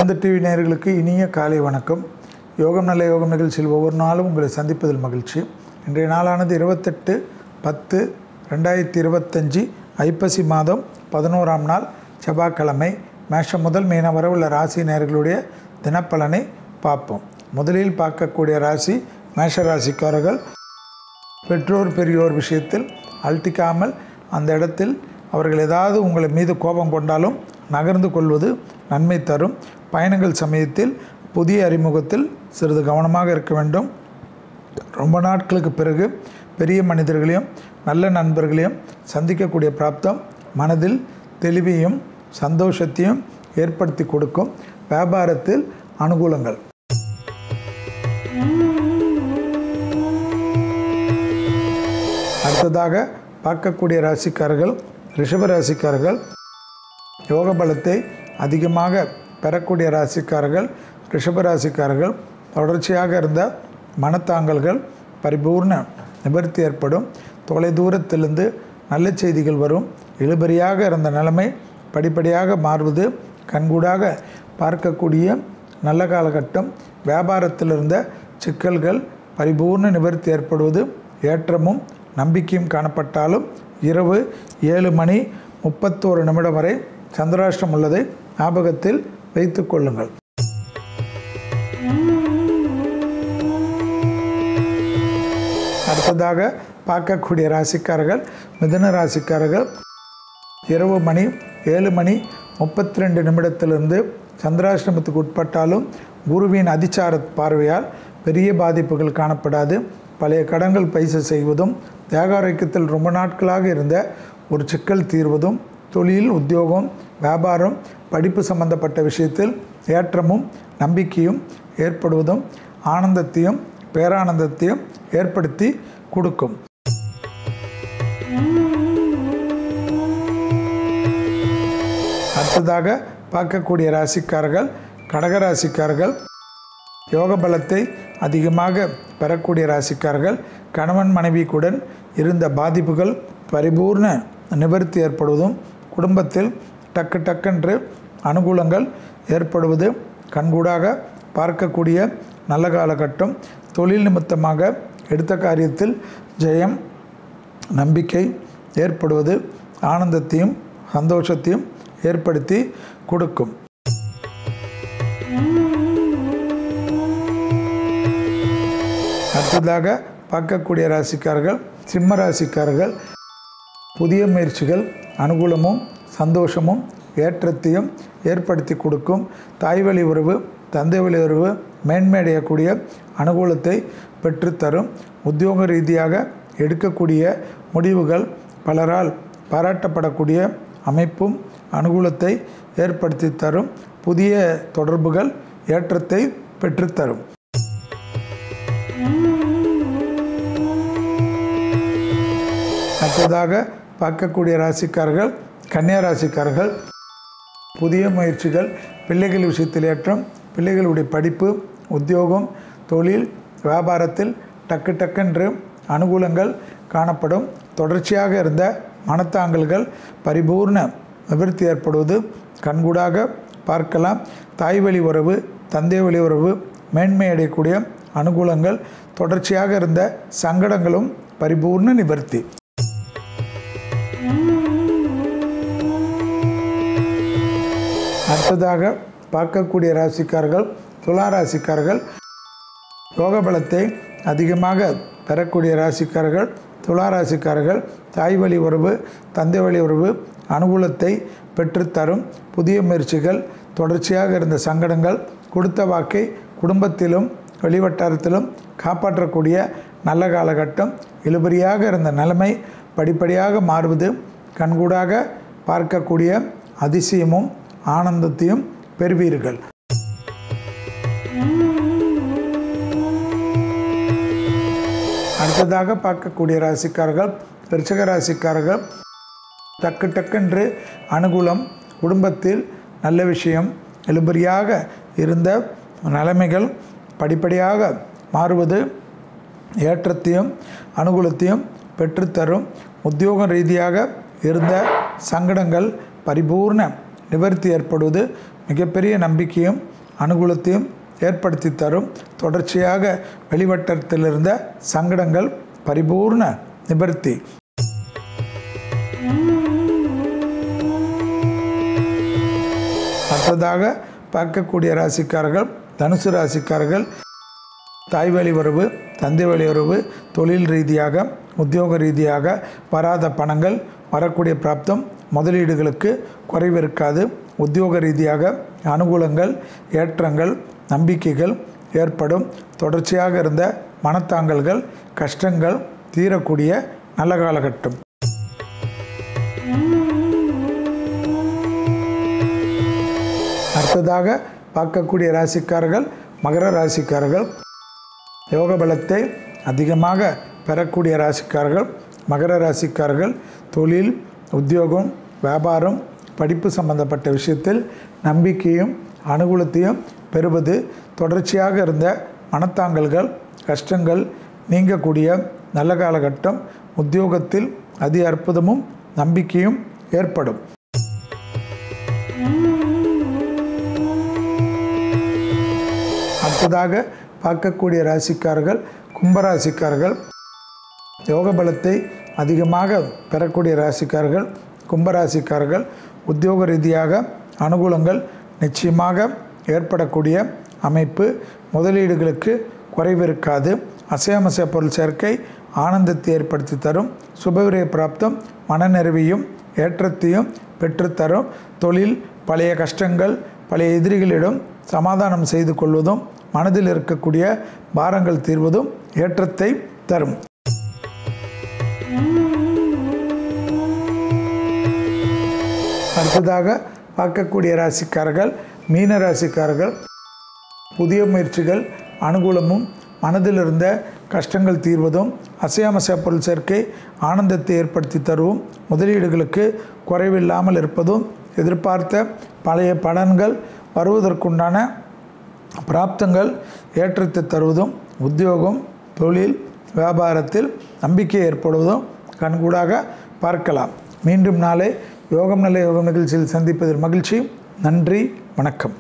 சுதந்திர டிவி நேயர்களுக்கு இனிய காலை வணக்கம். யோகம் நல்ல யோகம் நிகழ்ச்சியில் ஒவ்வொரு நாளும் உங்களை சந்திப்பதில் மகிழ்ச்சி. இன்றைய நாளானது 28/10/2025 ஐப்பசி மாதம் 11ஆம் நாள் செவ்வாய்க்கிழமை. மேஷம் முதல் மீனம் வரை உள்ள ராசி நேயர்களுடைய தினப்பலனை பார்ப்போம். முதலில் பார்க்கக்கூடிய ராசி மேஷ ராசிக்காரர்கள். பெற்றோர் பெரியோர் விஷயத்தில் அழட்டிக்காமல் அந்த இடத்தில் அவர்கள் ஏதாவது உங்களை மீது கோபம் கொண்டாலும் நகர்ந்து கொள்வது நன்மை தரும். பயணங்கள் சமயத்தில் புதிய அறிமுகத்தில் சிறிது கவனமாக இருக்க வேண்டும். ரொம்ப நாட்களுக்கு பிறகு பெரிய மனிதர்களையும் நல்ல நண்பர்களையும் சந்திக்கக்கூடிய பிராப்தம் மனதில் தெளிவையும் சந்தோஷத்தையும் ஏற்படுத்தி கொடுக்கும். வியாபாரத்தில் அனுகூலங்கள். அடுத்ததாக பார்க்கக்கூடிய ராசிக்காரர்கள் ரிஷப ராசிக்காரர்கள். யோக பலத்தை அதிகமாக பெறக்கூடிய ராசிக்காரர்கள் ரிஷபராசிக்காரர்கள். தொடர்ச்சியாக இருந்த மனத்தாங்கல்கள் பரிபூர்ண நிவர்த்தி ஏற்படும். தொலை தூரத்திலிருந்து நல்ல செய்திகள் வரும். இழுபறியாக இருந்த நிலைமை படிப்படியாக மாறுவது கண்கூடாக பார்க்கக்கூடிய நல்ல காலகட்டம். வியாபாரத்தில் இருந்த சிக்கல்கள் பரிபூர்ண நிவர்த்தி ஏற்படுவது ஏற்றமும் நம்பிக்கையும் காணப்பட்டாலும் இரவு 7:31 வரை சந்திராஷ்டம் உள்ளதை ஞாபகத்தில் வைத்துக் கொள்ளுங்கள். அடுத்ததாக பார்க்கக்கூடிய ராசிக்காரர்கள் மிதுன ராசிக்காரர்கள். இரவு 7:32 சந்திராஷ்டமத்துக்கு உட்பட்டாலும் குருவின் அதிசார பார்வையால் பெரிய பாதிப்புகள் காணப்படாது. பழைய கடன்கள் பைசா செய்வதும் தேகாரோக்கியத்தில் ரொம்ப நாட்களாக இருந்த ஒரு சிக்கல் தீர்வதும் தொழில் உத்தியோகம் வியாபாரம் படிப்பு சம்பந்தப்பட்ட விஷயத்தில் ஏற்றமும் நம்பிக்கையும் ஏற்படுவதும் ஆனந்தத்தையும் பேரானந்தத்தையும் ஏற்படுத்தி கொடுக்கும். அடுத்ததாக பார்க்கக்கூடிய ராசிக்காரர்கள் கடகராசிக்காரர்கள். யோக பலத்தை அதிகமாக பெறக்கூடிய ராசிக்காரர்கள். கணவன் மனைவிக்குடன் இருந்த பாதிப்புகள் பரிபூர்ண நிவர்த்தி ஏற்படுவதும் குடும்பத்தில் டக்கென்று அனுகூலங்கள் ஏற்படுவது கண்கூடாக பார்க்கக்கூடிய நல்ல காலகட்டம். தொழில் நிமித்தமாக எடுத்த காரியத்தில் ஜெயம் நம்பிக்கை ஏற்படுவது ஆனந்தத்தையும் சந்தோஷத்தையும் ஏற்படுத்தி கொடுக்கும். அடுத்ததாக பார்க்கக்கூடிய ராசிக்காரர்கள் சிம்ம ராசிக்காரர்கள். புதிய முயற்சிகள் அனுகூலமும் சந்தோஷமும் ஏற்றத்தையும் ஏற்படுத்தி கொடுக்கும். தாய் வழி உறவு தந்தை வழி உறவு மேன்மையடையக்கூடிய அனுகூலத்தை பெற்றுத்தரும். உத்தியோக ரீதியாக எடுக்கக்கூடிய முடிவுகள் பலரால் பாராட்டப்படக்கூடிய அமைப்பும் அனுகூலத்தை ஏற்படுத்தி தரும். புதிய தொடர்புகள் ஏற்றத்தை பெற்றுத்தரும். அடுத்ததாக பார்க்கக்கூடிய ராசிக்காரர்கள் கன்னியா ராசிக்காரர்கள். புதிய முயற்சிகள் பிள்ளைகள் விஷயத்தில் ஏற்றம். பிள்ளைகளுடைய படிப்பு உத்தியோகம் தொழில் வியாபாரத்தில் டக்கென்று அனுகூலங்கள் காணப்படும். தொடர்ச்சியாக இருந்த மனத்தாங்கல்கள் பரிபூர்ண நிவர்த்தி ஏற்படுவது கண்கூடாக பார்க்கலாம். தாய் வழி உறவு தந்தை வழி உறவு மேன்மை அடையக்கூடிய அனுகூலங்கள். தொடர்ச்சியாக இருந்த சங்கடங்களும் பரிபூர்ண நிவர்த்தி. அடுத்ததாக பார்க்கக்கூடிய ராசிக்காரர்கள் துலா ராசிக்காரர்கள். யோக பலத்தை அதிகமாக பெறக்கூடிய ராசிக்காரர்கள் துலா ராசிக்காரர்கள். தாய் வழி உறவு தந்தை வழி உறவு அனுகூலத்தை பெற்றுத்தரும். புதிய முயற்சிகள் தொடர்ச்சியாக இருந்த சங்கடங்கள் கொடுத்த வாக்கை குடும்பத்திலும் வெளிவட்டாரத்திலும் காப்பாற்றக்கூடிய நல்ல காலகட்டம். இழுபறியாக இருந்த நிலைமை படிப்படியாக மாறுவது கண்கூடாக பார்க்கக்கூடிய அதிசயமும் ஆனந்தத்தையும் பெறுவீர்கள். அடுத்ததாக பார்க்கக்கூடிய ராசிக்காரர்கள் விருச்சிக ராசிக்காரர்கள். டக்கென்று அனுகூலம் குடும்பத்தில் நல்ல விஷயம். இழுபறியாக இருந்த நிலைமைகள் படிப்படியாக மாறுவது ஏற்றத்தையும் அனுகூலத்தையும் பெற்றுத்தரும். உத்தியோக ரீதியாக இருந்த சங்கடங்கள் பரிபூர்ண நிவர்த்தி ஏற்படுவது மிகப்பெரிய நம்பிக்கையும் அனுகூலத்தையும் ஏற்படுத்தி தரும். தொடர்ச்சியாக வெளிவட்டத்தில் இருந்த சங்கடங்கள் பரிபூர்ண நிவர்த்தி. அடுத்ததாக பார்க்கக்கூடிய ராசிக்காரர்கள் தனுசு ராசிக்காரர்கள். தாய் வழி உறவு, தந்தை வழி உறவு, தொழில் ரீதியாக உத்தியோக ரீதியாக வராத பணங்கள் வரக்கூடிய பிராப்தம், முதலீடுகளுக்கு குறைவு இருக்காது. உத்தியோக ரீதியாக அனுகூலங்கள், ஏற்றங்கள், நம்பிக்கைகள் ஏற்படும். தொடர்ச்சியாக இருந்த மனத்தாங்கல்கள், கஷ்டங்கள் தீரக்கூடிய நல்ல காலகட்டம். அடுத்ததாக பார்க்கக்கூடிய ராசிக்காரர்கள் மகர ராசிக்காரர்கள். யோக பலத்தை அதிகமாக பெறக்கூடிய ராசிக்காரர்கள் மகர ராசிக்காரர்கள். தொழில், உத்தியோகம், வியாபாரம், படிப்பு சம்பந்தப்பட்ட விஷயத்தில் நம்பிக்கையும் அனுகூலத்தையும் பெறுவது. தொடர்ச்சியாக இருந்த மனத்தாங்கல்கள், கஷ்டங்கள் நீங்கக்கூடிய நல்ல காலகட்டம். உத்தியோகத்தில் அதி அற்புதமும் நம்பிக்கையும் ஏற்படும். அடுத்ததாக பார்க்கக்கூடிய ராசிக்காரர்கள் கும்பராசிக்காரர்கள். யோக பலத்தை அதிகமாக பெறக்கூடிய ராசிக்காரர்கள் கும்பராசிக்காரர்கள். உத்தியோக ரீதியாக அனுகூலங்கள் நிச்சயமாக ஏற்படக்கூடிய அமைப்பு. முதலீடுகளுக்கு குறைவு இருக்காது. அசையாமசைய பொருள் சேர்க்கை ஆனந்தத்தை ஏற்படுத்தி தரும். சுபவிரய பிராப்தம் மனநிறைவையும் ஏற்றத்தையும் பெற்றுத்தரும். தொழில், பழைய கஷ்டங்கள், பழைய எதிரிகளிடம் சமாதானம் செய்து கொள்வதும் மனதில் இருக்கக்கூடிய பாரங்கள் தீர்வதும் ஏற்றத்தை தரும். அடுத்ததாக பார்க்கக்கூடிய ராசிக்காரர்கள் மீன ராசிக்காரர்கள். புதிய முயற்சிகள் அனுகூலமும் மனதில் இருந்த கஷ்டங்கள் தீர்வதும் அசையாமசைய பொருள் சேர்க்கை ஆனந்தத்தை ஏற்படுத்தி தருவோம். முதலீடுகளுக்கு குறைவில்லாமல் இருப்பதும் எதிர்பார்த்த பழைய பலன்கள் வருவதற்குண்டான பிராப்தங்கள் ஏற்றத்தை தருவதும் உத்தியோகம், தொழில், வியாபாரத்தில் நம்பிக்கை ஏற்படுவதும் கண்கூடாக பார்க்கலாம். மீண்டும் நாளை யோகம் நல்ல யோகம் நிகழ்ச்சியில் சந்திப்பதில் மகிழ்ச்சி. நன்றி, வணக்கம்.